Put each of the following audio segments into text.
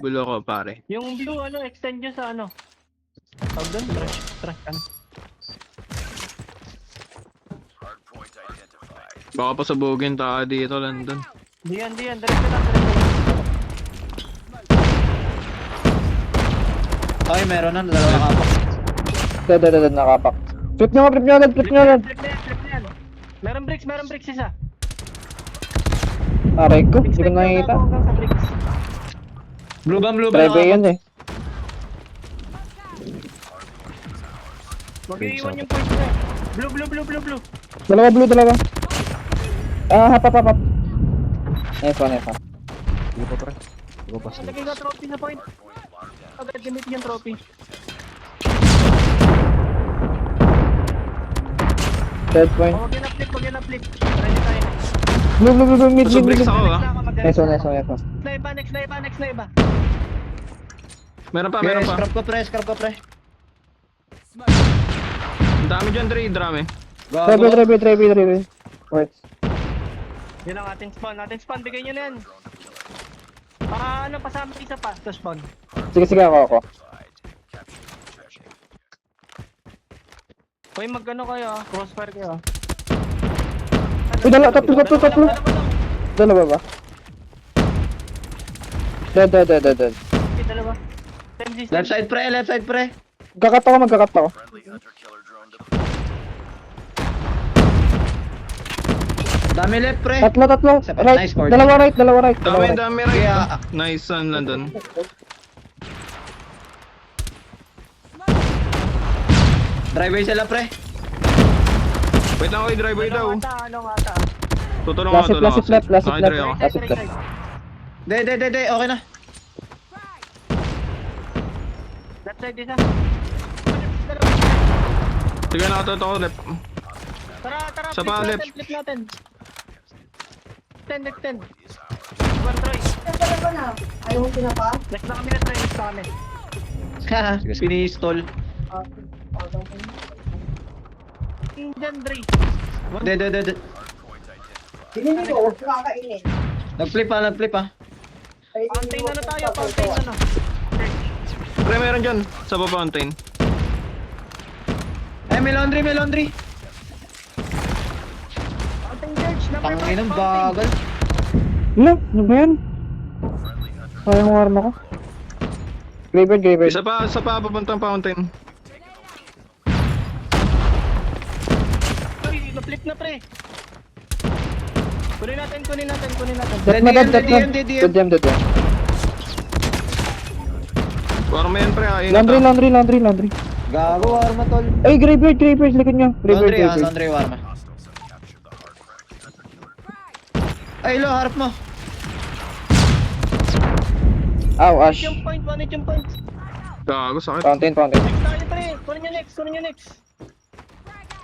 Gulo ko, pare. Yung blue, ano, extend nyo sa ano. Tawag doon, trash can. Baka pasabugin tayo dito, London. Diyan, diretso lang, diretso lang. Okay, meron na. Dalawa nakapak. Nakapak. Flip nyo agad. Flip na yan. Meron bricks isa. Aray ko, hindi ko Extend nyo nakikita. hanggang sa bricks. Blue bomb Driveway nakapak. yan eh. Huwag iiwan yung point na. Blue. Dalawa blue. Hap. Nice one. Hindi pa pre. Hindi pa Lagay ka trophy sa point. Agad gamitin yung trophy. Third point. Huwag yan na flip. Ready tayo na. Blue, mid. Bricks ako, ah. Nice one. Next na iba. Meron pa. Okay, scrap ko pre. Ang dami dyan, Dre, Gago. Driveway. Works. Yun ang ating spawn. Bigay nyo na yan. Para ano, pasama isa pa sa spawn. Sige, ako. Hoy, mag-ano kayo ah. Crossfire kayo ah. Uy, tatlo. Dalawa ba? Dead. Okay, dalawa. Time system. Left side pre. Magkakat ako. Dami left pre. Tatlo. Right. Nice corner. Dalawa right. Dami, right. Yeah. Nice one, London. Driveway sila pre. Wait lang, okay, driveway daw. Ano nga ata. Tutulong ako, Last left. Okay, Dre, ako. Last hit. De, okay na. Left side isa. Sige na, ito ko, left. Tara, Sa pa, left. flip natin. Extend. One try. Ayaw mo pinapa? Next na kami. Haha, pinistol. Dyan, Dre. De. Dininig ko, kakainin. Nag-flip ah. Fountain ano tayo, fountain ano. Pre, meron dyan, sa fountain. Ay, may laundry. Fountain church, number 1. Tangin ng bagal. Ano ba yan? Sayang ang arma ko. Graveyard. Isa pa, papuntang fountain. Uy, na-flip na pre. Kunin natin. Dead. Good jam. Parang yan, pre, ingat. Laundry. Gago, arma tol. Ay, graveyard, likod nyo. Graveyard. Laundry arma. Ay, lo, harap mo. Aw, Ash. Yung point. Gago, sakit. Fountain. Next tayo pre. Kunin nyo next.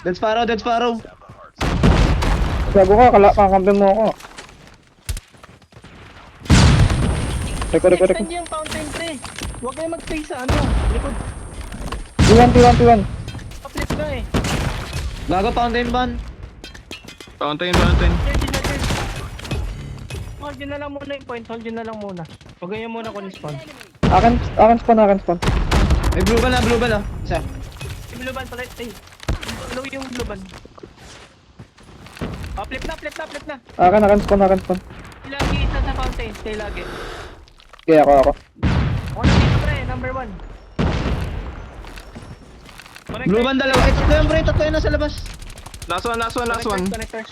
Dead Sparrow. Gago ka, kakampi mo ako. Reko. Extend yung fountain pre. Huwag kayo mag-face sa ano. Likod. T1. Pa-flip na eh. Gago, fountain ban. Fountain. Church. Hold yun na lang muna yung point. Huwag ganyan muna kung spawn. Akin spawn. May blue ball ah. Isa. Yung blue band pala. Blue yung blue band. Oh, flip na. Akin spawn. Lagi isa sa fountain. Stay lagi. Kaya ako. Ako na dito pre. Number 1. Blue band dalawa. Ito yan pre, tatlo yun nasa labas. Last one. Connector.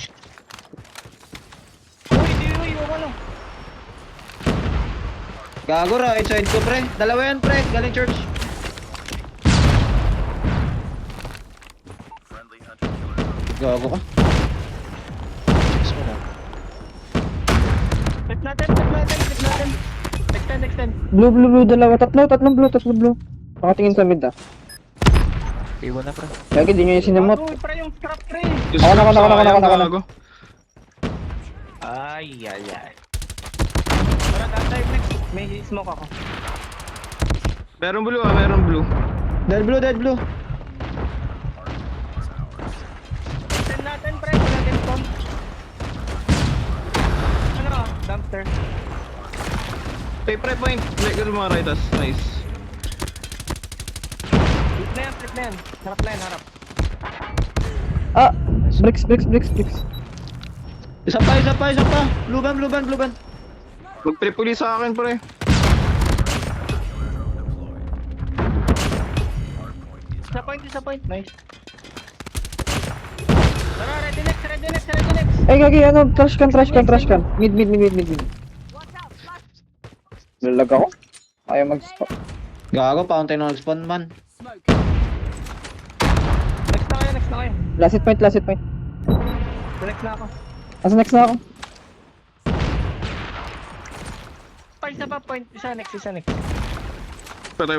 Uy, ano? Gago, right side ko pre. Dalawa yan pre, galing church. Gago ka. Flip natin. Extend. Blue, dalawa. Tatlong blue. Nakatingin sa mid ah. Iwan na pre. Lagi, di nyo yung sinimot. Uy, pre yung scrap pre. Ako na. Gago. Ay. Tara, tayo next. May smoke ako. Meron blue. Dead blue. Extend natin pre. Kung natin spawn. Dumpster. Pre point. Legal mga rightas. Nice. Flip na yan. Harap na yan, harap. Ah! Bricks. Isa pa. Blue ban. Mag-pre-puli sa akin, pre. Isa point. Nice. Tara, ready next. Ay, gagi, ano? Trash can. Mid. Lalag ako? Ayaw mag-stop. Gago, fountain na nag-spawn man. Next na kayo. Last hit point. Next na ako. Asa next na ako? Isa pa point. Isa next. Patay.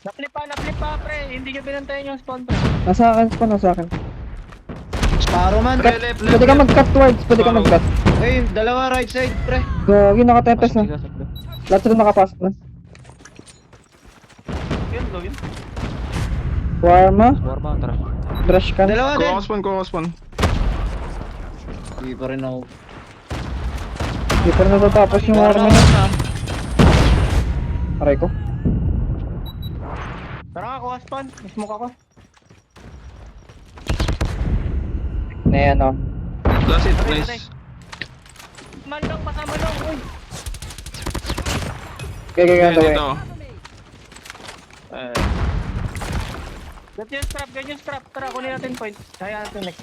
Na-flip pa, pre. Hindi nyo binantayan yung spawn, pre. Nasa akin. Sparrow man. Pre, left. Pwede ka mag-cut towards. Ay, dalawa right side, pre. Gagi, nakatepes Pasok na. ka sa blue. Lahat sila nakapasok na. Yun. Warma. Warma, tara. Trash can. Dalawa din. Kuha-spawn. Hindi pa rin ako. Hindi pa rin natatapos yung warma na. Aray ko. Tara nga, kuha spawn. Smoke ako. Na yan, oh. Last hit. Nice. Pasama lang. Uy. Gagi, Ayan, gagi. dito. Ganyan strap. Tara, kunin natin point. Kaya natin next.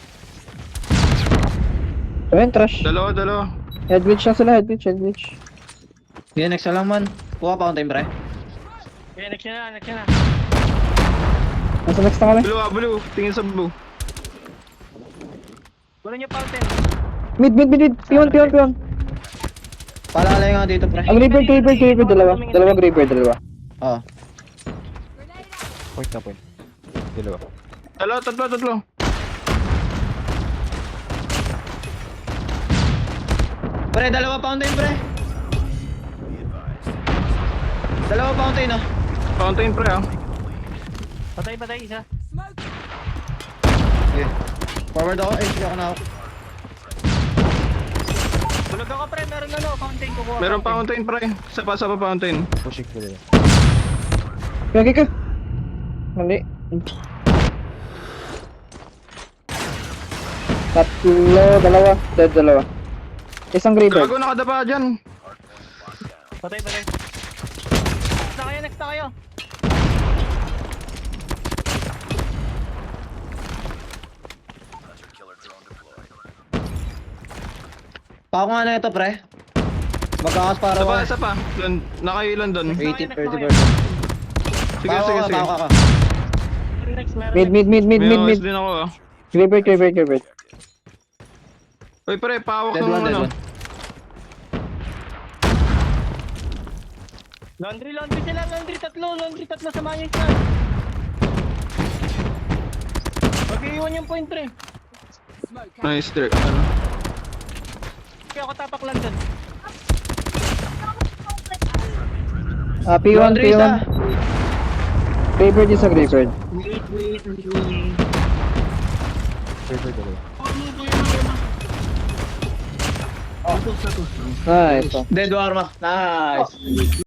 Ayun, trash. Dalawa. Head glitch na sila, head glitch. Yan, next na lang man. Kuha fountain, pre. Okay, next na. Nasa next na kami. Blue. Tingin sa blue. Kunin nyo fountain. Mid. Pion. Palalay nga dito, pre. Ang graveyard, dalawa. Dalawang graveyard. Oh. Point. Dalawa. Tatlo. Pre, dalawa fountain, pre. Dalawa fountain, oh. Fountain, pre, ah. Patay, isa. Okay. Forward ako. Ay, sige ako na ako. Tulog ako, pre. Meron fountain kukuha. Meron fountain, pre. Sapa fountain. Pushing ko dalawa. Gagi ka. Mali. Tatlo, dalawa. Dead, dalawa. Isang graveyard. Gago, nakadapa dyan. Patay. Next na kayo. Pako nga na ito, pre. Magkakas para ako. Sapa. Nakailan doon. 80, 30%. Sige. Pako ka. Next, meron. Mid. din ako, ah. Graveyard. Uy, pre, pawak Dead ng one, dead ano. one. Laundry sila. Laundry tatlo sa mayos na. Mag-iwan yung point, pre. Nice, Dirk. Kaya ako tapak lang dun. P1. Laundry isa. Graveyard is a graveyard. Dalawa. Nice. Dead warma. Nice.